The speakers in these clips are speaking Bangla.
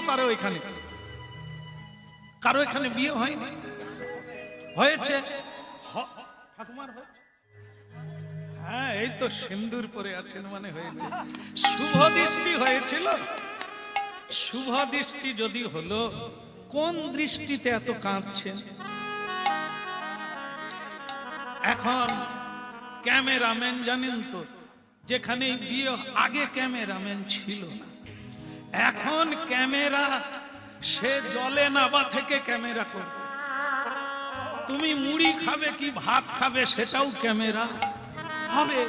পারো এখানে? কারো এখানে বিয়ে হয়নি? হয়েছে? ঠাকুমার হয়েছে? হ্যাঁ, এই তো সিন্দুর পরে আছেন মানে হয়েছে। শুভ দৃষ্টি হয়েছিল? শুভ দৃষ্টি যদি হলো, কোন দৃষ্টিতে এত কাঁদছেন? এখন ক্যামেরাম্যান জানেন তো, যেখানে বিয়ে আগে ক্যামেরাম্যান ছিল না, এখন ক্যামেরা সে জলে নাবা থেকে ক্যামেরা করবে। তুমি মুড়ি খাবে কি ভাত খাবে সেটাও ক্যামেরা হবে।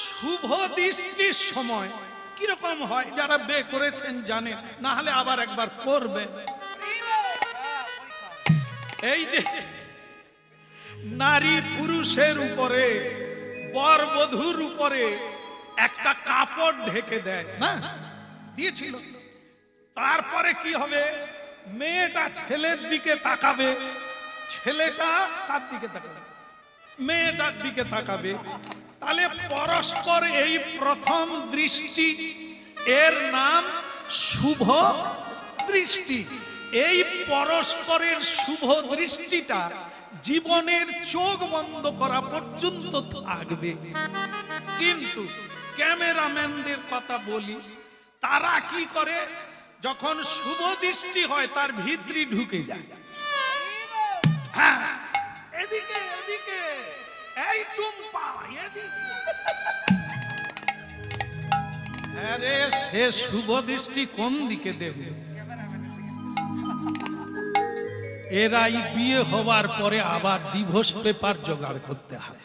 শুভ দৃষ্টির সময় কিরকম হয় যারা বিয়ে করেছেন জানে, না হলে আবার একবার করবে। এই যে নারী পুরুষের উপরে, বর বধূর উপরে একটা কাপড় ঢেকে দেয় না, দিয়েছিল। তারপরে কি হবে? মেয়েটা ছেলের দিকে তাকাবে, ছেলেটা কার দিকে তাকাবে? মেয়েটার দিকে তাকাবে। তাহলে পরস্পর এই প্রথম দৃষ্টি, এর নাম শুভ দৃষ্টি। এই পরস্পরের শুভ দৃষ্টিটা জীবনের চোখ বন্ধ করা পর্যন্ত থাকবে। কিন্তু ক্যামেরাম্যানদের কথা বলি, তারা কি করে? যখন শুভ দৃষ্টি হয় তার ভিতরে ঢুকে যায়। হ্যাঁ, এদিকে এদিকে, এই টুম্পা এদিকে। আরে সে শুভ দৃষ্টি কোন দিকে দেবে? এরাই বিয়ে হবার পরে আবার ডিভোর্স পেপার জোগাড় করতে হয়।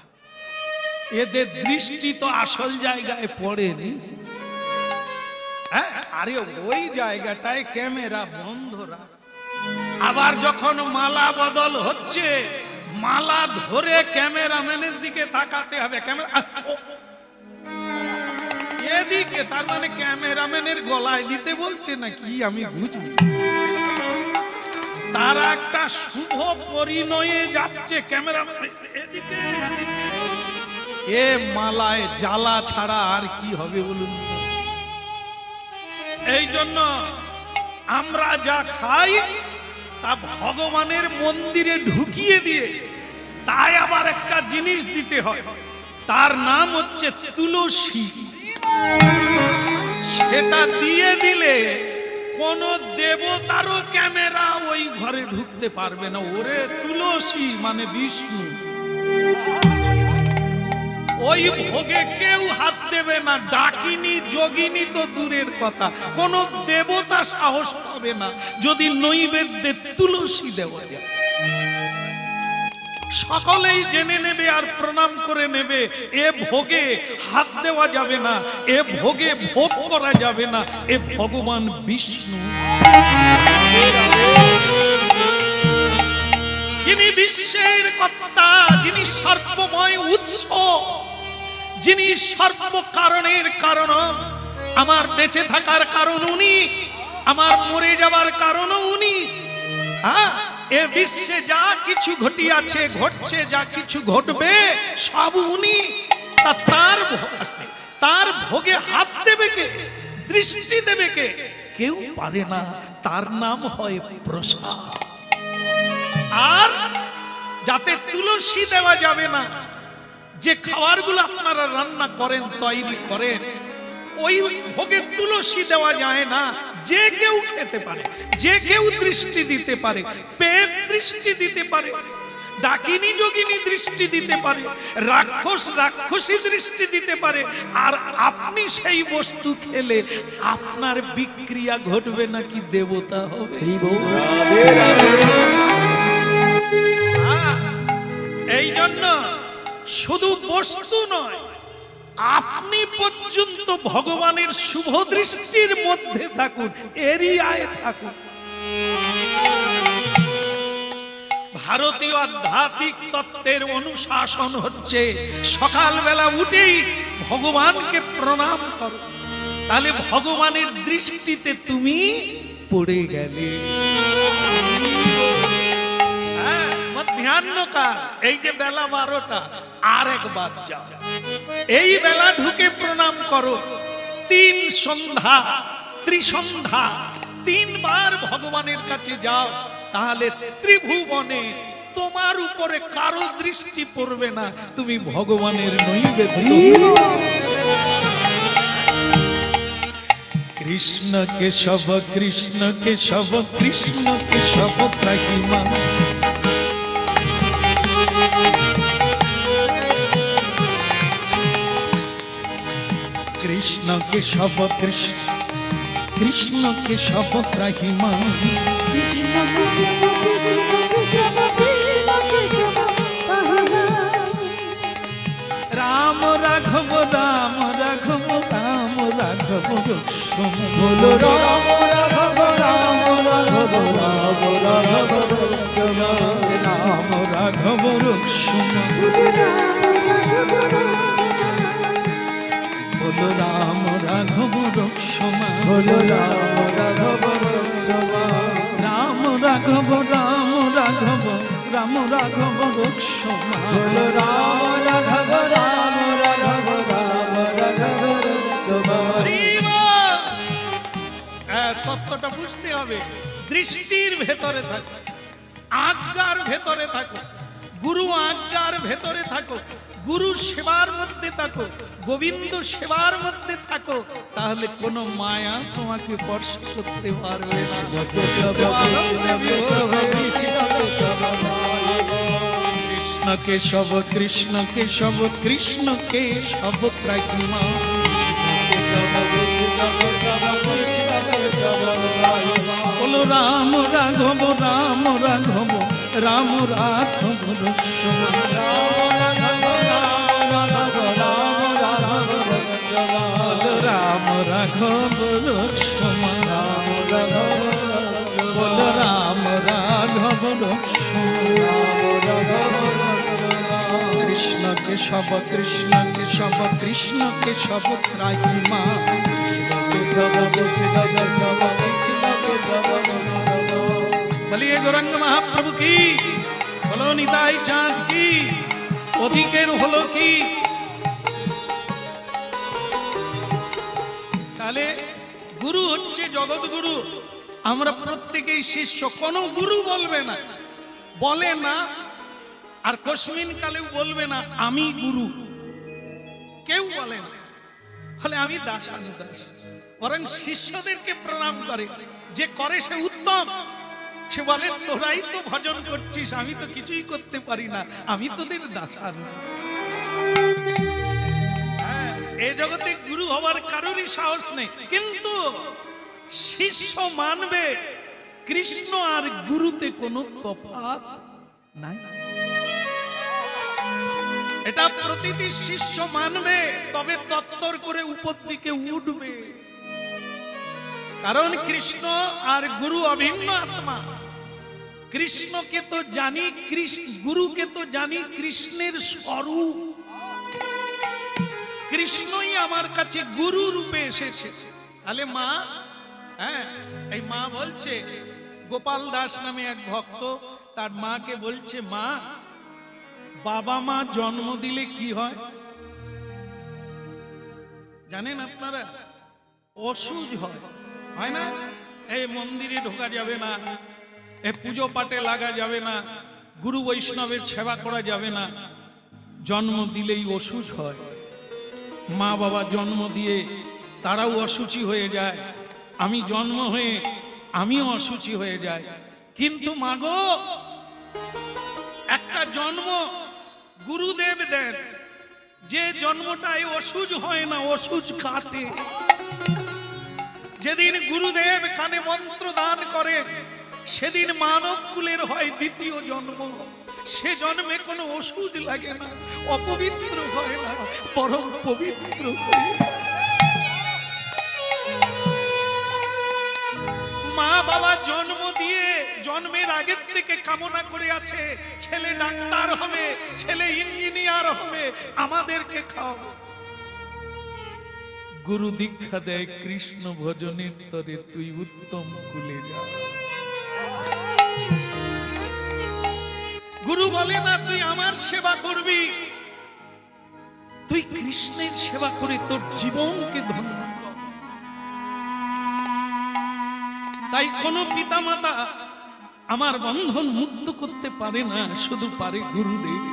এদের দৃষ্টি তো আসল জায়গায় পড়েনি। আরে ওই জায়গাটায় ক্যামেরা বন্ধরা। আবার যখন মালা বদল হচ্ছে, মালা ধরে ক্যামেরাম্যানের দিকে তাকাতে হবে। ক্যামেরা এদিকে, তার মানে ক্যামেরাম্যানের গলায় দিতে বলছে নাকি আমি বুঝি। তার একটা শুভ পরিণয়ে যাচ্ছে ক্যামেরাম্যান এদিকে। এ মালায় জ্বালা ছাড়া আর কি হবে বলুন? এই জন্য আমরা যা খাই তা ভগবানের মন্দিরে ঢুকিয়ে দিয়ে তাই আবার একটা জিনিস দিতে হয়, তার নাম হচ্ছে তুলসী। সেটা দিয়ে দিলে কোন দেবতারও ক্যামেরা ওই ঘরে ঢুকতে পারবে না। ওরে তুলসী মানে বিষ্ণু, ওই ভোগে কেউ হাত দেবে না। ডাকিনী যোগিনী তো দূরের কথা, কোন দেবতা সাহস পাবে না যদি নৈবেদ্যে তুলসী দেওয়া যায়। সকলেই জেনে নেবে আর প্রণাম করে নেবে, এ ভোগে হাত দেওয়া যাবে না, এ ভোগে ভোগ করা যাবে না, এ ভগবান বিষ্ণু। যিনি বিশ্বের কর্তা, যিনি সর্বময় উৎস, যিনি সর্বকারণের কারণ। আমার বেঁচে থাকার কারণ উনি, আমার মরে যাবার কারণও উনি। এ বিশ্বে যা কিছু ঘটিয়াছে, ঘটছে, যা কিছু ঘটবে সব উনি। তার ভোগে হাত দেবে কে, দৃষ্টি দেবে কে? কেউ পারে না। তার নাম হয় প্রসাদ। আর যাতে তুলসী দেওয়া যাবে না, যে খাবারগুলো আপনারা রান্না করেন, তৈরি করেন, ওই ভোগে তুলসী দেওয়া যায় না। যে কেউ খেতে পারে, যে কেউ দৃষ্টি দিতে পারে, পেট দৃষ্টি দিতে পারে, ডাকিনী যোগিনী দৃষ্টি দিতে পারে, রাক্ষস রাক্ষসী দৃষ্টি দিতে পারে। আর আপনি সেই বস্তু খেলে আপনার বিক্রিয়া ঘটবে নাকি দেবতা হবে? এই জন্য শুধু বস্তু নয়, আপনি পর্যন্ত ভগবানের শুভ দৃষ্টির মধ্যে থাকুন, এরিয়ায় থাকুন। ভারতীয় আধ্যাত্মিক তত্ত্বের অনুশাসন হচ্ছে সকালবেলা উঠেই ভগবানকে প্রণাম করো, তাহলে ভগবানের দৃষ্টিতে তুমি পড়ে গেলে। মধ্যাহ্নকাল, এই যে বেলা 12টা, আর একবার যাও, এই বেলা ঢুকে প্রণাম করো। 3 সন্ধ্যা, ত্রিসন্ধ্যা, তিনবার ভগবানের কাছে যাও, তাহলে ত্রিভুবনে তোমার উপরে কারো দৃষ্টি পড়বে না, তুমি ভগবানের নৈবেদ্য। কৃষ্ণ কেশব কৃষ্ণ কেশব কৃষ্ণ কেশব ত্রাহিমা, কৃষ্ণ কেশব কৃষ্ণ কৃষ্ণ কেশব ত্রাহিমা, রাম রাঘব রাম রাঘব রাম রাঘব রক্ষম, বলো রাম রাঘব রাম রাঘব রাম রাঘব রক্ষম, রাম রাঘব রক্ষম, বলো রাম রাঘব রক্ষম, বলো রাম রাঘব রক্ষম, রাম রাঘব রাম রাঘব রাম রাঘব রক্ষম, বলো রাম রাঘব রাম রাঘব রাম রাঘব রক্ষম। তত্ত্বটা বুঝতে হবে। দৃষ্টির ভেতরে থাকো, আজ্ঞার ভেতরে থাকো, গুরু আজ্ঞার ভেতরে থাকো, গুরু সেবার মধ্যে থাকো, গোবিন্দ সেবার মধ্যে থাকো, তাহলে কোনো মায়া তোমাকে স্পর্শ করতে পারবে না। কৃষ্ণ কেশব কৃষ্ণ কেশব কৃষ্ণ কেশব ত্রাহিমা, বলো রাম রাঘব রাম রাঘব রাম রাঘব রক্ষম, রাম রাঘব রক্ষম, বলো রাম রাঘব রক্ষম, কৃষ্ণ কেশব কৃষ্ণ কেশব কৃষ্ণ কেশব ত্রাহিমা, বলিয়ে গৌরাঙ্গ মহাপ্রভু কি, বলো নিতাই চাঁদ কি, অধিকের হলো কি। তাহলে গুরু হচ্ছে জগৎ গুরু, আমরা প্রত্যেকেই শিষ্য। কোন গুরু বলবে না, বলে না, আর কসমিন কালেও বলবে না আমি গুরু, কেউ বলে না, বলে আমি দাসানুদাস। বরং শিষ্যদেরকে প্রণাম করে, যে করে সে উত্তম। সে বলে তোরাই তো ভজন করছিস, আমি তো কিছুই করতে পারি না, আমি তোদের দাসানুদাস। এই জগতে গুরু হওয়ার কারোরই সাহস নেই, কিন্তু শিষ্য মানবে কৃষ্ণ আর গুরুতে কোনো তফাৎ নাই। এটা প্রতিটি শিষ্য মানবে, তবে তত্তর করে উপর দিকে উঠবে। কারণ কৃষ্ণ আর গুরু অভিন্ন আত্মা। কৃষ্ণকে তো জানি, গুরুকে তো জানি কৃষ্ণের স্বরূপ। কৃষ্ণই আমার কাছে গুরু রূপে এসেছে। তাহলে মা, হ্যাঁ, এই মা বলছে, গোপাল দাস নামে এক ভক্ত তার মাকে বলছে, মা, বাবা মা জন্ম দিলে কি হয় জানেন আপনারা? অসুজ হয়, হয় না? এই মন্দিরে ঢোকা যাবে না, এ পুজো পাঠে লাগা যাবে না, গুরু বৈষ্ণবের সেবা করা যাবে না। জন্ম দিলেই অসুজ হয়। মা বাবা জন্ম দিয়ে তারাও অসুচি হয়ে যায়, আমি জন্ম হয়ে আমিও অসুচি হয়ে যাই। কিন্তু মাগো, একটা জন্ম গুরুদেব দেন, যে জন্মটাই অসুজ হয় না, অসুজ কাটে। যেদিন গুরুদেব কানে মন্ত্র দান করে, সেদিন মানব কুলের হয় দ্বিতীয় জন্ম। সে জন্মে কোনো অসুজ লাগে না, অপবিত্র হয় না, পরম পবিত্র হয়। মা বাবা জন্ম দিয়ে জন্মের আগের থেকে কামনা করে আছে, ছেলে ডাক্তার হবে, ছেলে ইঞ্জিনিয়ার হবে, আমাদেরকে খাওয়াবে। গুরু দীক্ষা দেয় কৃষ্ণ ভজনের তরে তুই উত্তম কুলে যা। গুরু বলে না তুই আমার সেবা করবি, তুই কৃষ্ণের সেবা করে তোর জীবনকে ধন্য কর। তাই কোনো পিতামাতা আমার বন্ধন মুক্ত করতে পারে না, শুধু পারে গুরুদেব।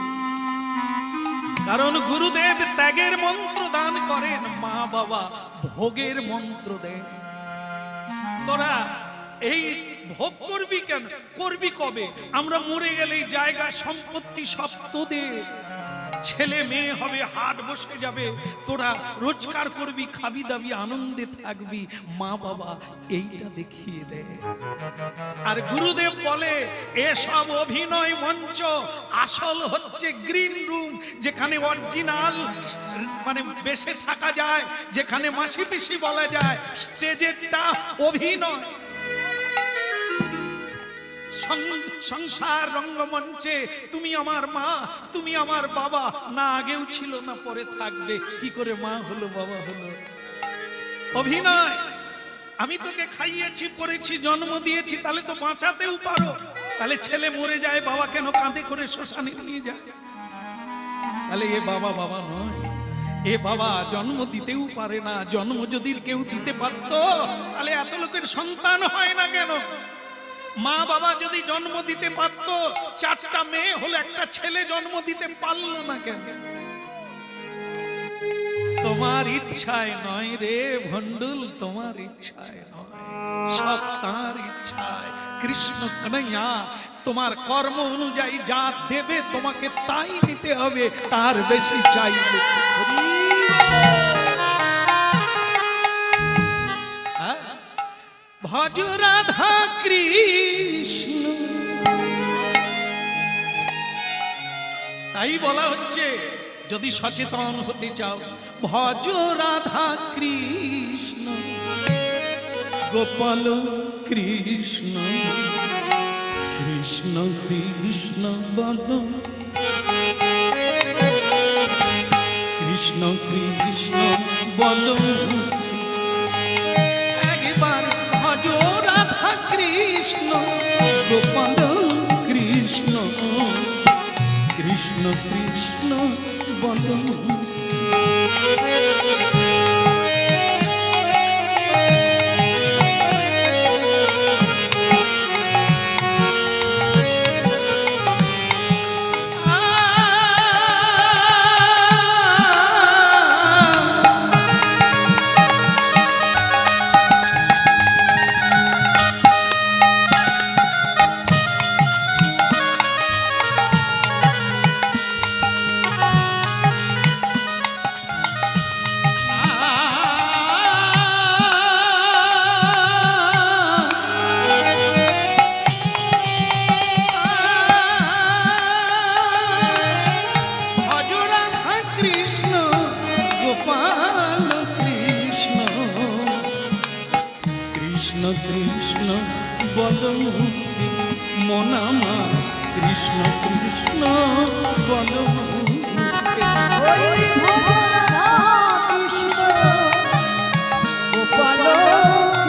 কারণ গুরুদেব ত্যাগের মন্ত্র দান করেন, মা বাবা ভোগের মন্ত্র দেন। তোরা এই ভোগ করবি কেন? করবি কবে? আমরা মরে গেলে জায়গা সম্পত্তি সব তোদের, ছেলে মেয়ে হবে, হাট বসে যাবে, তোরা রোজগার করবি, খাবি দাবি, আনন্দে থাকবি, মা বাবা এইটা দেখিয়ে দেয়। আর গুরুদেব বলে এসব অভিনয় মঞ্চ, আসল হচ্ছে গ্রিন রুম, যেখানে অরিজিনাল মানে বেশে থাকা যায়, যেখানে মাসি পিসি বলা যায়। স্টেজেরটা অভিনয়। সংসার রঙ্গমঞ্চে তুমি আমার মা, তুমি আমার বাবা, না আগেও ছিল না পরে থাকবে, কি করে মা হলো বাবা হলো? অভিনয়। আমি তোকে খাইয়েছি, পড়েছি, জন্ম দিয়েছি, তাহলে তো বাঁচাতেও পারো। তাহলে ছেলে মরে যায়, বাবা কেন কাঁধে করে শ্মশানে নিয়ে যায়? তাহলে এ বাবা বাবা নয়, এ বাবা জন্ম দিতেও পারে না। জন্ম যদি কেউ দিতে পারতো তাহলে এত লোকের সন্তান হয় না কেন? মা বাবা যদি জন্ম দিতে পারত, চারটা মেয়ে হলে একটা ছেলে জন্ম দিতে পারলো না কেন? তোমার ইচ্ছায় নয় রে ভন্ডুল, তোমার ইচ্ছায় নয়, সব তার ইচ্ছায়। কৃষ্ণ কন্যা তোমার কর্ম অনুযায়ী যা দেবে তোমাকে তাই নিতে হবে, তার বেশি চাইলে ভজ রাধা কৃষ্ণ। তাই বলা হচ্ছে যদি সচেতন হতে চাও, ভজ রাধা কৃষ্ণ, গোপাল কৃষ্ণ, কৃষ্ণ কৃষ্ণ বল, কৃষ্ণ কৃষ্ণ বল। রাধা কৃষ্ণ, গোপাল কৃষ্ণ, কৃষ্ণ কৃষ্ণ বল। কৃষ্ণ বল মনামা, কৃষ্ণ কৃষ্ণ বল। গোপাল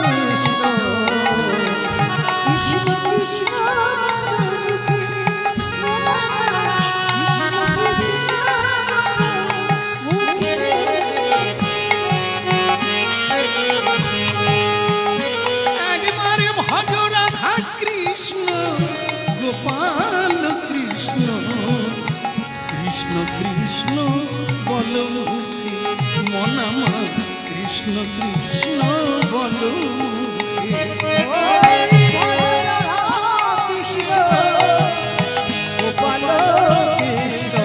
কৃষ্ণ, কৃষ্ণ কৃষ্ণ গোপাল কৃষ্ণ, কৃষ্ণ কৃষ্ণ বল মনামা, কৃষ্ণ কৃষ্ণ বল। গোপাল কৃষ্ণ,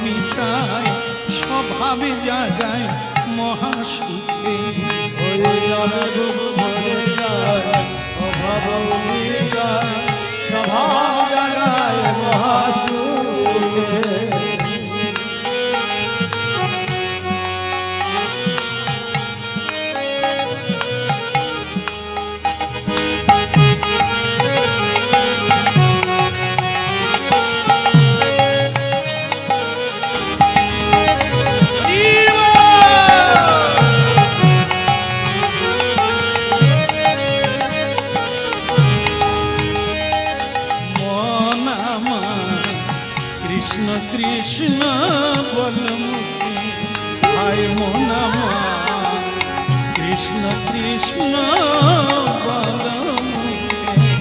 মিটায় স্বভাবে জাগায় মহাসুখে। ওই যার রূপ ধরে যায় অভাব মিটায় স্বভাব জাগায় মহাসুখে। কৃষ্ণ কৃষ্ণ বলমুখে হায় মন আমার, কৃষ্ণ কৃষ্ণ বলমুখে।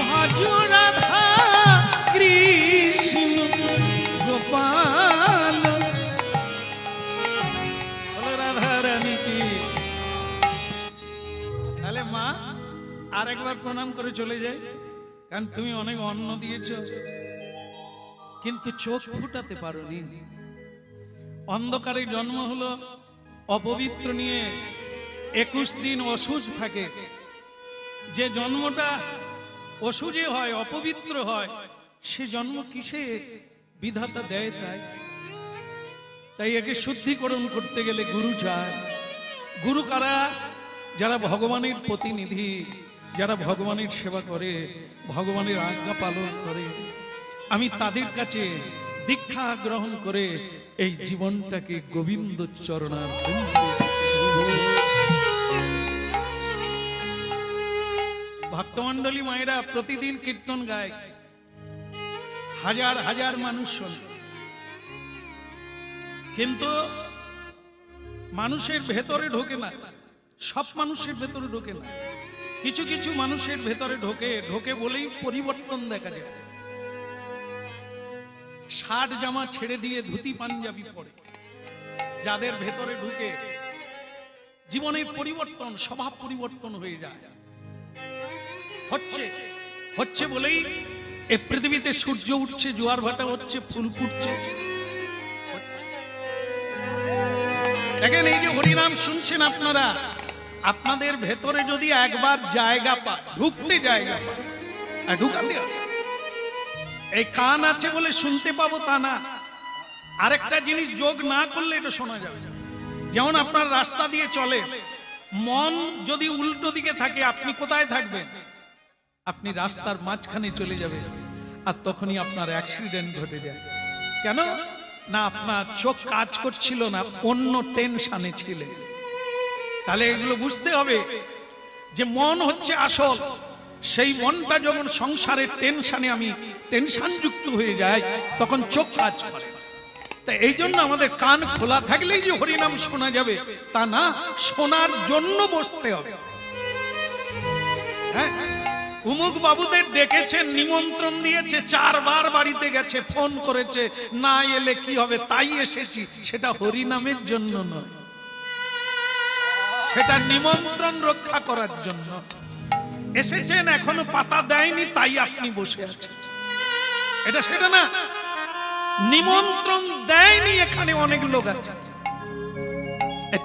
ভজ রাধা কৃষ্ণ গোপাল। তাহলে মা আরেকবার প্রণাম করে চলে যাই, কারণ তুমি অনেক অন্ন দিয়েছ কিন্তু চোখ ফুটাতে পারোনি। অন্ধকারে জন্ম হলো, অপবিত্র নিয়ে 21 দিন অসুচ থাকে। যে জন্মটা অসুচে হয়, অপবিত্র হয়, সে জন্ম কিসে বিধাতা দেয়? তাই একে শুদ্ধিকরণ করতে গেলে গুরু চায়। গুরু কারা? যারা ভগবানের প্রতিনিধি, যারা ভগবানের সেবা করে, ভগবানের আজ্ঞা পালন করে। আমি তাদের কাছে দীক্ষা গ্রহণ করে এই জীবনটাকে গোবিন্দ চরণারবিন্দে। ভক্তমণ্ডলী মায়েরা প্রতিদিন কীর্তন গায়, হাজার হাজার মানুষ শোনে, কিন্তু মানুষের ভেতরে ঢোকে না। সব মানুষের ভেতরে ঢোকে না, কিছু কিছু মানুষের ভেতরে ঢোকে। ঢোকে বলেই পরিবর্তন দেখা যায়। শার্ট জামা ছেড়ে দিয়ে ধুতি পাঞ্জাবি পরে যাদের ভেতরে ঢুকে, জীবনের পরিবর্তন, স্বভাব পরিবর্তন হয়ে যায়। হচ্ছে বলেই এই পৃথিবীতে সূর্য উঠছে, জোয়ার ভাটা হচ্ছে, ফুল ফুটছে। দেখেন, এই যে হরিনাম শুনছেন আপনারা, আপনাদের ভেতরে যদি একবার জায়গা পায়, ঢুকতে জায়গা পায়, ঢুকাতে হবে। এই কান আছে বলে শুনতে পাবো তা না, আরেকটা জিনিস যোগ না করলে এটা শোনা যাবে। যেমন আপনার রাস্তা দিয়ে চলে, মন যদি উল্টো দিকে থাকে, আপনি কোথায় থাকবেন? আপনি রাস্তার মাঝখানে চলে যাবেন, আর তখনই আপনার অ্যাক্সিডেন্ট ঘটে যায়। কেন না? আপনার চোখ কাজ করছিল না, অন্য টেনশনে ছিল। তাহলে এগুলো বুঝতে হবে যে মন হচ্ছে আসল। সেই মনটা যখন সংসারের টেনশনে আমি টেনশন যুক্ত হয়ে যায়, তখন চোখ কাজ করে। তাই এই জন্য আমাদের কান খোলা থাকলেই যে হরিনাম শোনা যাবে তা না, শোনার জন্য বসতে হবে। হ্যাঁ, উমুক বাবুদের ডেকেছেন, নিমন্ত্রণ দিয়েছে, 4 বার বাড়িতে গেছে, ফোন করেছে, না এলে কি হবে, তাই এসেছি। সেটা হরিনামের জন্য নয়, সেটা নিমন্ত্রণ রক্ষা করার জন্য এসেছেন। এখনো পাতা দেয়নি, তাই আপনি বসে আছেন, এটা সেটা না। নিমন্ত্রণ দেয়নি, এখানে অনেক লোক আছে,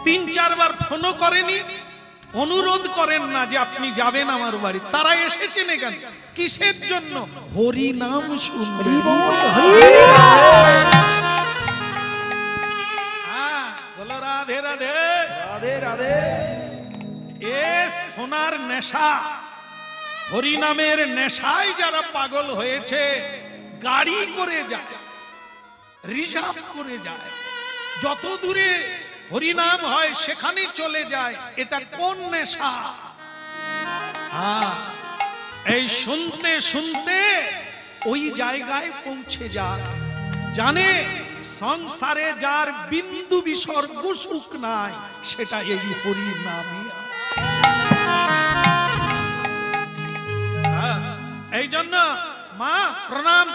3-4 বার ফোনও করেনি, অনুরোধ করেন না যে আপনি যাবেন আমার বাড়ি। তারা এসেছেন এখানে কিসের জন্য? হরি নাম শুনতে। হ্যাঁ, বলো রাধে রাধে রাধে রাধে। এ সোনার নেশা, হরি নামের নেশায় যারা পাগল হয়েছে, গাড়ি করে যায়, রিজার্ভ করে যায়, যত দূরে হরিনাম হয় সেখানে চলে যায়। এটা কোন নেশা? এই শুনতে শুনতে ওই জায়গায় পৌঁছে যায়, জানে সংসারে যার বিন্দু বিসর্গ সুখ নাই, সেটা এই হরিনামে। এই জন্য মা প্রণাম।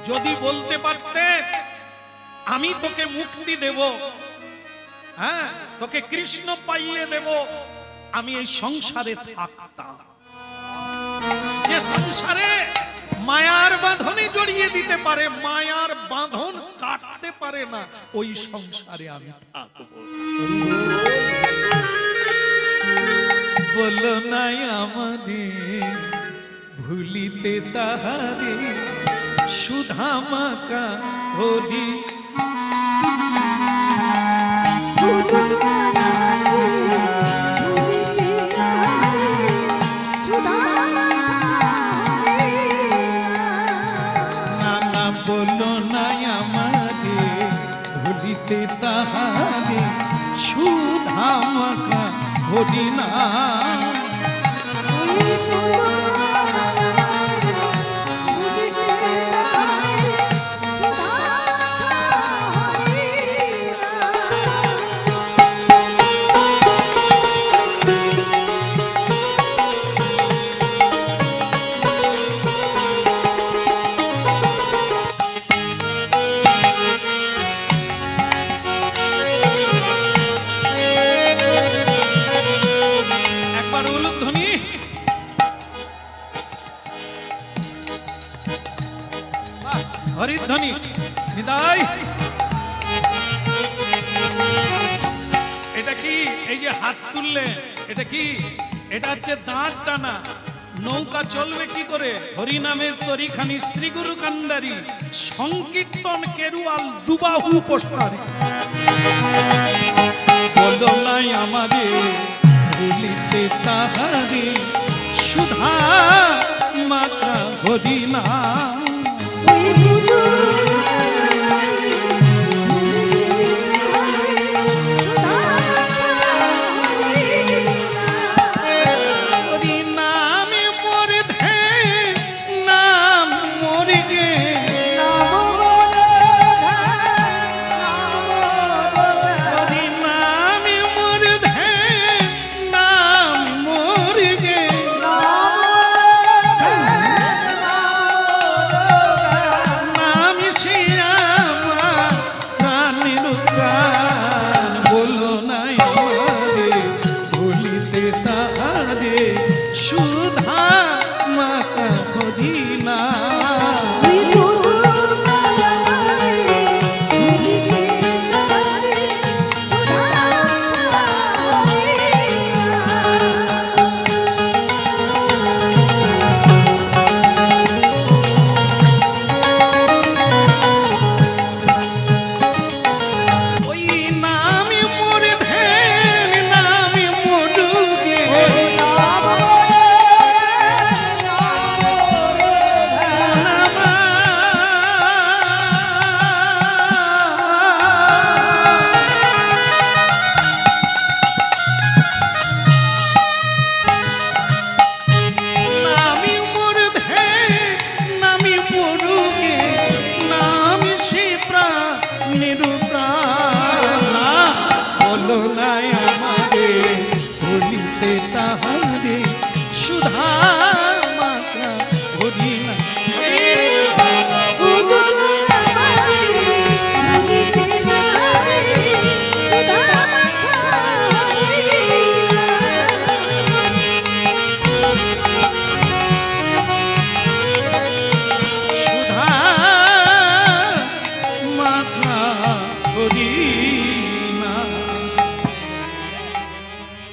যদি বলতে পারতে আমি তোকে মুক্তি দেব, হ্যাঁ তোকে কৃষ্ণ পাইয়ে দেব, আমি এই সংসারে থাকতাম। যে সংসারে মায়ার বাঁধনে জড়িয়ে দিতে পারে, মায়ার বাঁধন কাটতে পারে না, ওই সংসারে আমি থাকবো। বলো নাই আমাদের ভুলিতে তাহারে, সুধামাকা হরি নানা। বলো নাই আমাদের ভুলিতে তাহারে, সুধামাকা হরি না। হরিধ্বনি বিদায়। এটা কি? এই যে হাত তুললে এটা কি? এটা হচ্ছে দাঁত টানা। নৌকা চলবে কি করে? হরিনামের তরিখানি শ্রী গুরু কান্ডারি, সংকীর্তন কেরুয়াল দুবাহু প্রসারী। বলো নাই আমাদের ভুলিতে তাহারে, সুধা মাতা হরিনা।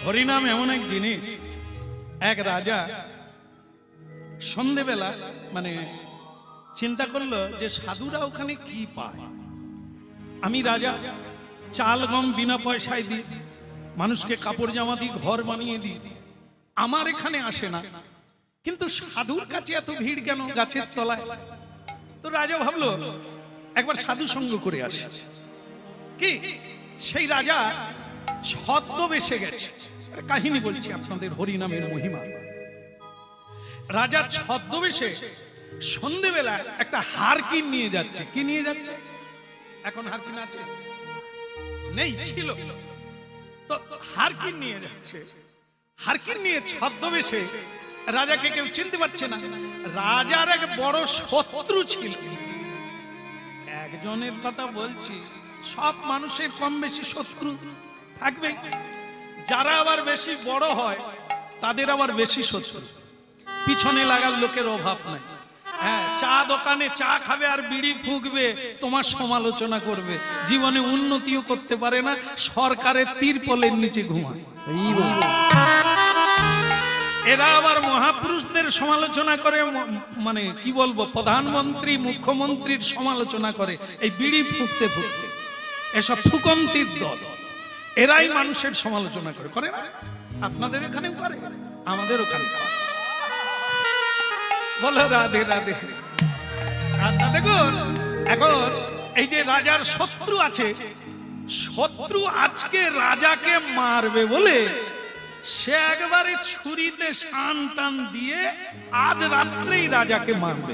হরিনাম এমন এক জিনিস। এক রাজা সন্ধেবেলা মানে চিন্তা করলো যে সাধুরা ওখানে কি পায়। আমি রাজা চাল গম বিনা পয়সায় দিই, মানুষকে কাপড় জামা দিই, ঘর বানিয়ে দিই, আমার এখানে আসে না, কিন্তু সাধুর কাছে এত ভিড় কেন গাছের তলায়? তো রাজা ভাবলো একবার সাধু সঙ্গ করে আসে। কি সেই রাজা ছদ্মবেশে গেছে। কাহিনী বলছি আপনাদের হরিনামের মহিমা। রাজা ছদ্মবেশে সন্ধ্যেবেলা একটা হারকিন নিয়ে যাচ্ছে। কি নিয়ে যাচ্ছে? এখন হারকিন আছে? নেই, ছিল। তো হারকিন নিয়ে যাচ্ছে। হারকিন নিয়ে ছদ্মবেশে, রাজাকে কেউ চিনতে পারছে না। রাজার এক বড় শত্রু ছিল, একজনের কথা বলছি, সব মানুষের কম বেশি শত্রু থাকবে। যারা আবার বেশি বড় হয় তাদের আবার বেশি শত্রু। পিছনে লাগার লোকের অভাব নাই। হ্যাঁ, চা দোকানে চা খাবে আর বিড়ি ফুঁকবে, তোমার সমালোচনা করবে, জীবনে উন্নতিও করতে পারে না, সরকারের তিরপলের নিচে ঘুমায়। এরা আবার মহাপুরুষদের সমালোচনা করে, মানে কি বলবো, প্রধানমন্ত্রী মুখ্যমন্ত্রীর সমালোচনা করে এই বিড়ি ফুঁকতে ফুঁকতে। এসব ফুকন্তির দল, এরাই মানুষের সমালোচনা করে। করে না? আপনাদের এখানেও করে, আমাদের ওখানে করে। বলো রাধে রাধে। দেখুন, এখন এই যে রাজার শত্রু আছে, শত্রু আজকে রাজাকে মারবে বলে সে একবারে ছুরিতে শান টান দিয়ে আজ রাত্রেই রাজাকে মারবে।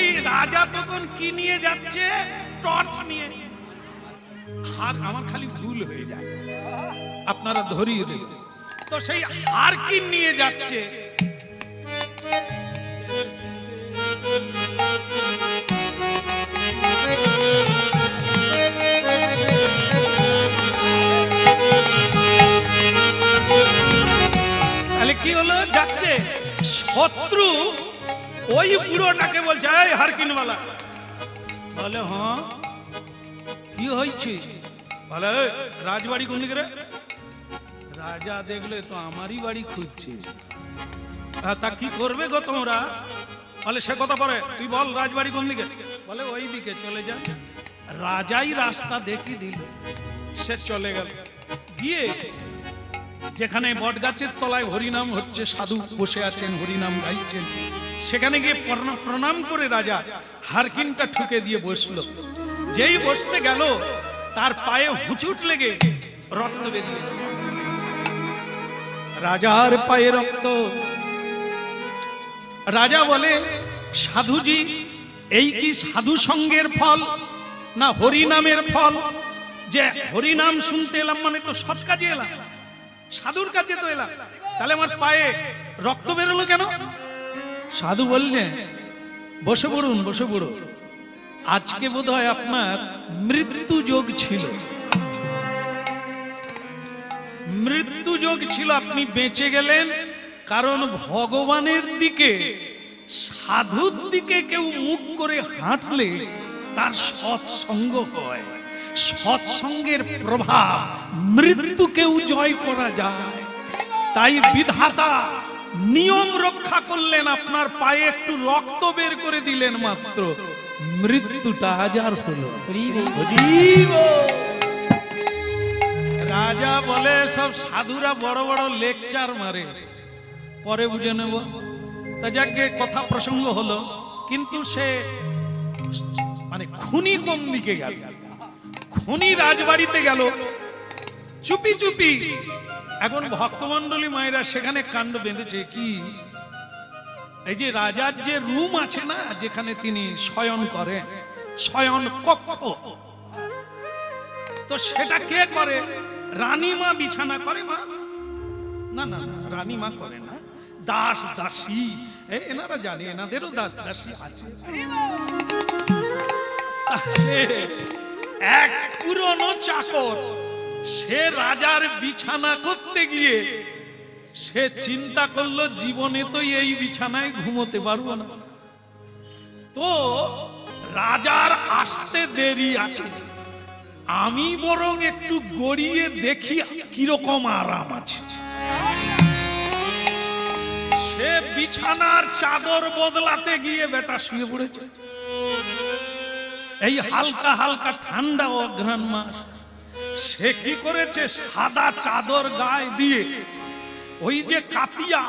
এই রাজা তখন কি নিয়ে যাচ্ছে? টর্চ নিয়ে। হাত আমার খালি ভুল হয়ে যায়, আপনারা ধরিয়ে দেবেন। তো সেই হারকিন নিয়ে যাচ্ছে। তাহলে কি হলো? যাচ্ছে শত্রু ওই বুড়োটাকে বলছে, এই হারকিনওয়ালা। বলে হ্যাঁ কি হয়েছে? বলে রাজবাড়ি কোন দিকে রে? রাজা দেখলে তো আমারই বাড়ি খুঁজছে। তা কি করবে গো তোমরা? বলে সে কথা পরে, তুই বল রাজবাড়ি কোন দিকে? বলে ওই দিকে চলে যা। রাজাই রাস্তা দেখিয়ে দিল, সে চলে গেল। গিয়ে যেখানে বট গাছের তলায় হরিনাম হচ্ছে, সাধু বসে আছেন হরিনাম গাইছেন, সেখানে গিয়ে প্রণাম করে রাজা হারকিনটা ঠুকে দিয়ে বসলো। যেই বসতে গেল তার পায়ে হুচুট লেগে রক্ত বেরিয়ে গেল। রাজার পায়ে রক্ত। রাজা বলে, সাধুজি এই কি সাধু সঙ্গের ফল না হরিনামের ফল? যে হরিনাম শুনতে এলাম মানে তো সৎ কাজে এলাম, সাধুর কাছে তো এলাম, তাহলে আমার পায়ে রক্ত বেরোলো কেন? সাধু বললেন, বসে পড়ুন বসে পড়ুন, আজকে বোধহয় আপনার মৃত্যু যোগ ছিল। মৃত্যু যোগ ছিল, আপনি বেঁচে গেলেন কারণ ভগবানের দিকে সাধুর দিকে কেউ মুখ করে হাঁটলে তার সৎসঙ্গ হয়। সৎসঙ্গের প্রভাব মৃত্যুকেও জয় করা যায়। তাই বিধাতা নিয়ম রক্ষা করলেন, আপনার পায়ে একটু রক্ত বের করে দিলেন মাত্র, মৃত্যুটা আজার হলো। রাজা বলে, সব সাধুরা বড় বড় লেকচার মারে, পরে বুঝে নেব। তা যাকে কথা প্রসঙ্গ হলো, কিন্তু সে মানে খুনি কোন দিকে গেল? খুনি রাজবাড়িতে গেল চুপি চুপি। এখন ভক্তমন্ডলী মায়েরা সেখানে কাণ্ড বেঁধেছে কি, এই যে রাজার যে রুম আছে না, যেখানে তিনি শয়ন করেন, শয়ন কক্ষ, তো সেটা কে করে? রানীমা বিছানা করে। মা না না না, রানীমা করে না, দাস দাসী, এনারা জানে, এনাদেরও দাস দাসী আছে। সে এক পুরনো চাকর, সে রাজার বিছানা করতে গিয়ে সে চিন্তা করলো, জীবনে তো এই বিছানায় ঘুমোতে পারবো না, তো রাজার আসতে দেরি আছে, আমি বরং একটু গড়িয়ে দেখি কিরকম আরাম আছে। সে বিছানার চাদর বদলাতে গিয়ে বেটা শুয়ে পড়েছে। এই হালকা হালকা ঠান্ডা অঘ্রাণ মাস, সে কি করেছে? সাদা চাদর গায়ে দিয়ে ওই যে কাতিয়া,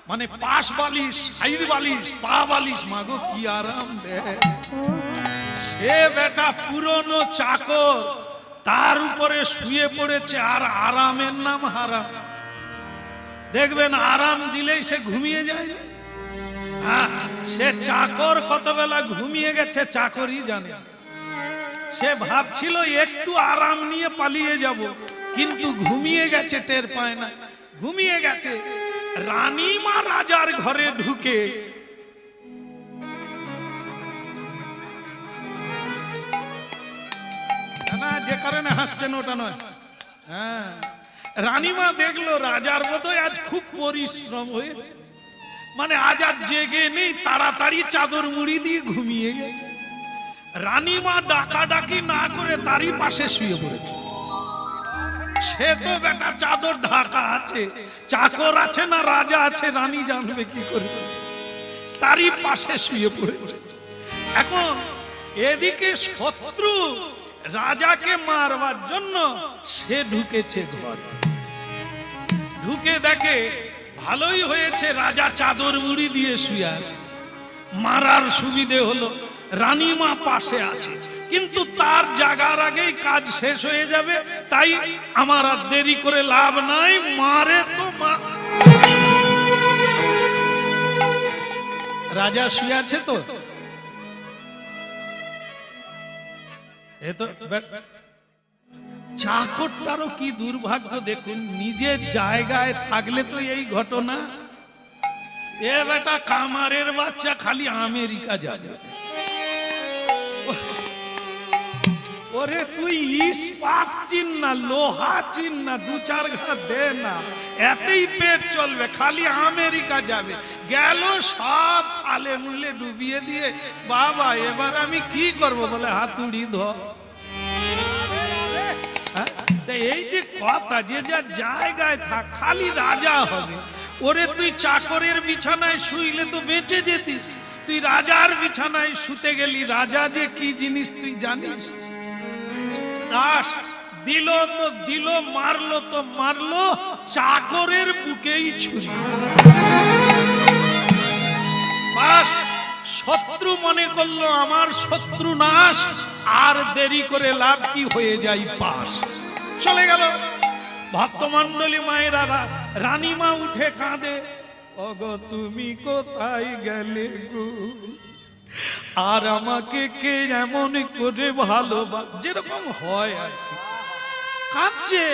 মানে পাশ বালিশ, সাইড বালিশ, পা বালিশ, মাগো কি আরাম দেয়। সে বেটা পুরনো চাকর, তার উপরে শুয়ে পড়েছে, আর আরামের নাম হারাম। দেখবেন আরাম দিলেই সে ঘুমিয়ে যায়। সে চাকর কত বেলা ঘুমিয়ে গেছে চাকরই জানে। সে ভাবছিল একটু আরাম নিয়ে পালিয়ে যাব, কিন্তু ঘুমিয়ে গেছে, টের পায় না, ঘুমিয়ে গেছে। রানীমা রাজার ঘরে ঢুকে যে কারণে হাসছেন ওটা নয়। হ্যাঁ, রানীমা দেখলো রাজার বোধহয় আজ খুব পরিশ্রম হয়েছে, মানে আজ আর জেগে নেই, তাড়াতাড়ি চাদর মুড়ি দিয়ে ঘুমিয়ে গেছে। রানীমা ডাকাডাকি না করে তারই পাশে শুয়ে পড়েছে। সে তো বেটা চাদর ঢাকা আছে, চাকর আছে না রাজা আছে রানী জানবে কি করে, তারই পাশে শুয়ে পড়েছে। এখন এদিকে শত্রু রাজাকে মারবার জন্য সে ঢুকেছে ঘরে, ঢুকে দেখে ভালোই হয়েছে রাজা চাদর মুড়ি দিয়ে শুয়ে আছে, মারার সুবিধে হলো, রানীমা পাশে আছে, কিন্তু তার জাগার আগেই কাজ শেষ হয়ে যাবে, তাই আমার আর দেরি করে লাভ নাই, মারে তো রাজা শুয়ে আছে তো চাকরটারও কি দুর্ভাগ্য দেখুন, নিজের জায়গায় থাকলে তো এই ঘটনা। এ বেটা কামারের বাচ্চা খালি আমেরিকা যাবে, ওরে তুই ইস্পাত চিন না, লোহা চিন না, দু চার ঘা দে না, এতেই পেট চলবে, খালি আমেরিকা যাবে। গেল সব আলে মুলে ডুবিয়ে দিয়ে, বাবা এবার আমি কি করব বলে হাতুড়ি ধর। এই যে কথা, যে যা জায়গায় থাক, খালি রাজা হবে। ওরে তুই চাকরের বিছানায় শুইলে তো বেঁচে যেতিস, তুই রাজার বিছানায় শুতে গেলি, রাজা যে কি জিনিস তুই জানিস? দাস দিল তো দিল, মারলো তো মারলো, চাকরের বুকেই ছুরি। বাস, শত্রু মনে করলো আমার শত্রু নাশ, আর দেরি করে লাভ কি, হয়ে যাই পাশ, চলে গেল। ভক্তমণ্ডলী মায়েরা, রানীমা উঠে কাঁদে, ওগো তুমি কোথায় গেলে গো, আর আমাকে কে এমন করে ভালোবাস, যেরকম হয় আর কি, কাঁদছে।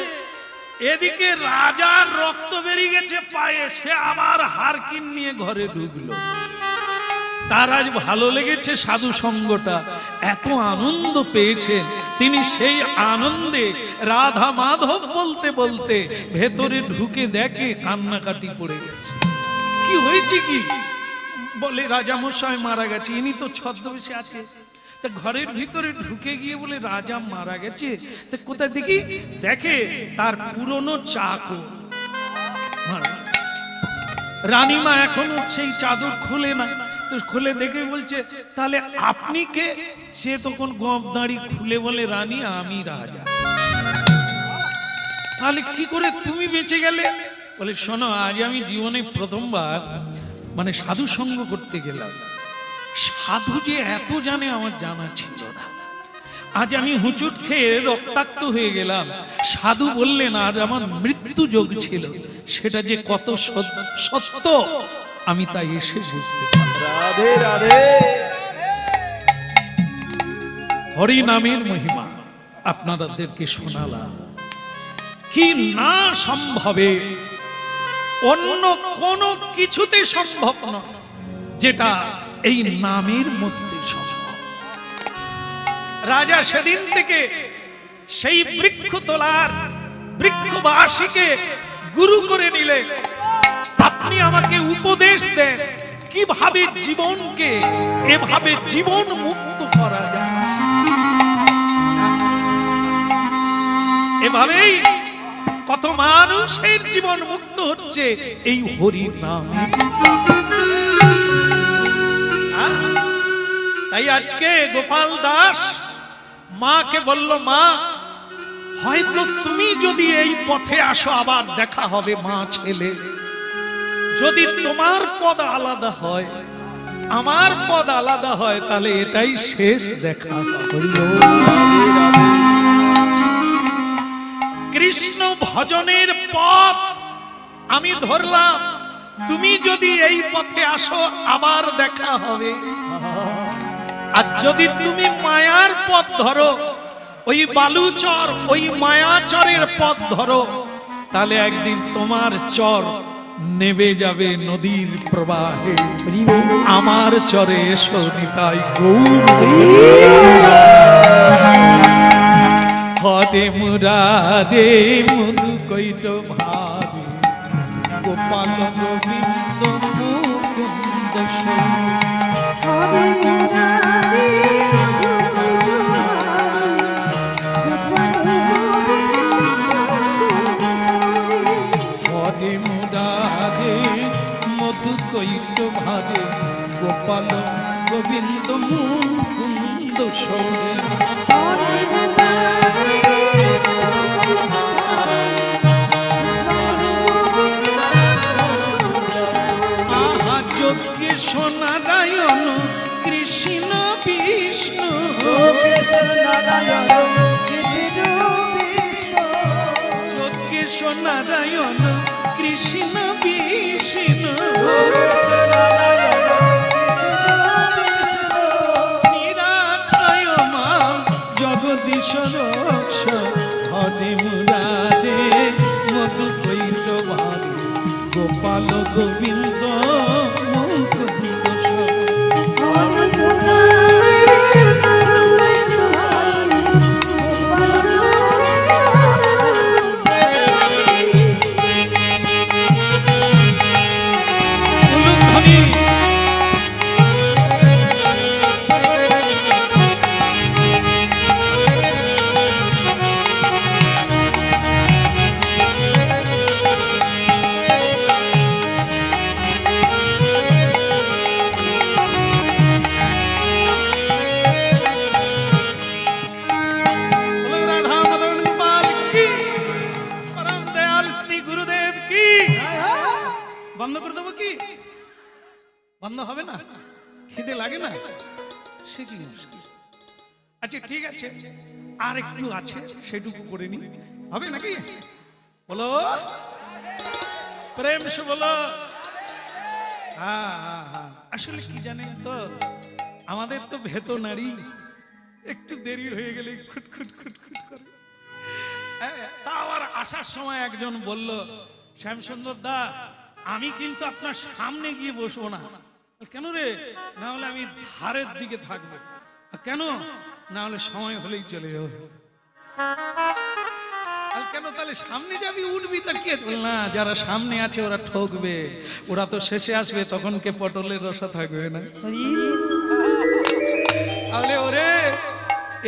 এদিকে রাজার রক্ত বেরিয়ে গেছে পায়ে, সে আবার হারকিন নিয়ে ঘরে ঢুকলো। তার আজ ভালো লেগেছে সাধু সঙ্গটা, এত আনন্দ পেয়েছেন তিনি, সেই আনন্দে রাধা মাধব বলতে বলতে ভেতরে ঢুকে দেখে কান্নাকাটি পড়ে গেছে। কি হয়েছে কি? বলে রাজা মশাই মারা গেছে। ইনি তো ছদ্মবেশে আছে, তা ঘরের ভিতরে ঢুকে গিয়ে বলে রাজা মারা গেছে, তা কোথায় দেখি, দেখে তার পুরনো চাকর মারা গেছে। রানীমা এখনো সেই চাদর খুলে না, তো খুলে দেখে বলছে তাহলে আপনি কে? সে তখন গোঁফ দাড়ি খুলে বলে রানী আমি রাজা। তাহলে কি করে তুমি বেঁচে গেলে? বলে শোনো, আজ আমি জীবনে প্রথমবার মানে সাধু সঙ্গ করতে গেলাম। সাধু যে এত জানে আমার জানা ছিল না। আজ আমি হুঁচুট খেয়ে রক্তাক্ত হয়ে গেলাম, সাধু বললেন আজ আমার মৃত্যু যোগ ছিল, সেটা যে কত সত্য আমি তাই এসে বুঝতে পারলাম। রাধে রাধে। হরি নামের মহিমা আপনাদেরকে শোনালাম, কি না সম্ভবে, অন্য কোন কিছুতে সম্ভব নয় যেটা এই নামের মধ্যে সম্ভব। রাজা সেদিন থেকে সেই বৃক্ষ তোলার বৃক্ষবাসীকে গুরু করে নিলেন। আপনি আমাকে উপদেশ দেন কিভাবে জীবনকে এভাবে জীবন মুক্ত করা যায়। এভাবেই কত মানুষের জীবন মুক্ত হচ্ছে এই হরি নামে। তাই আজকে গোপাল দাস মাকে বলল, মা হয়তো তুমি যদি এই পথে আসো আবার দেখা হবে মা ছেলে, যদি তোমার পদ আলাদা হয় আমার পদ আলাদা হয় তাহলে এটাই শেষ দেখা। কৃষ্ণ ভজনের পথ আমি ধরলাম, তুমি যদি এই পথে আসো আবার দেখা হবে। আর যদি তুমি মায়ার পথ ধরো, ওই বালুচর ওই মায়াচরের পথ ধরো, তাহলে একদিন তোমার চর নেবে যাবে নদীর প্রবাহে। আমার চরে এসো নিতাই গৌর। হরে মুরারে মধু কৈট ভাবে গোপাল গোবিন্দ মুকুন্দ হরে মুরারে মধু কৈট ভাবে গোপাল গোবিন্দ মুকুন্দ সরে নারায়ণ কৃষ্ণ বিষ্ণু নারায়ণ কৃষ্ণ বিষ্ণু নিরাশ্রয় মাম জগদীশ রক্ষ হরে মুরারে মধু কৈট ভাবে গোপাল গোবিন্দ বন্ধ করে দেবো কি? বন্ধ হবে না? খিদে লাগে না? সে কি মুশকিল। আচ্ছা ঠিক আছে, আর একটু আছে সেটুকু করে নি, হবে নাকি? বলো প্রেম সে বলো। হ্যাঁ হ্যাঁ হ্যাঁ, আসলে কি জানেন তো, আমাদের তো ভেতো নারী, একটু দেরি হয়ে গেলে খুটখুট খুটখুট করে। তা আবার আসার সময় একজন বলল, শ্যামসুন্দর দা আমি কিন্তু আপনার সামনে গিয়ে বসবো না। কেন রে? না হলে আমি ধারের দিকে থাকবো। কেন? না হলে সময় হলেই চলে যাবো। কেন? তাহলে সামনে যাবি, উঠবি, তার কি না? যারা সামনে আছে ওরা ঠকবে, ওরা তো শেষে আসবে, তখন কে পটলের রসা থাকবে না। তাহলে ওরে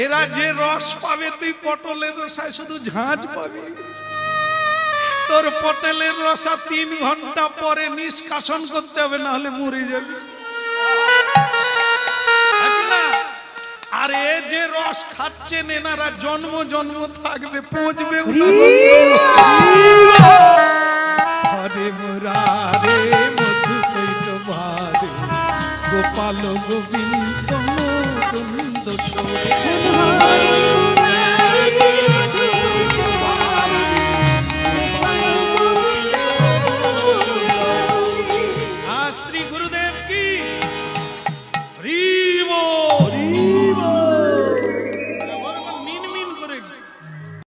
এরা যে রস পাবে, তুই পটলের রসায় শুধু ঝাঁঝ পাবি। তোর পটলের রসা 3 ঘন্টা পরে নিষ্কাশন করতে হবে, না হলে মরে যাবে। আর এ যে রস খাচ্ছেন এনারা জন্ম জন্ম থাকবে, পৌঁছবে। হরে মুরারে মধু কৈট ভাবে গোপাল গোবিন্দ মুকুন্দ সরে।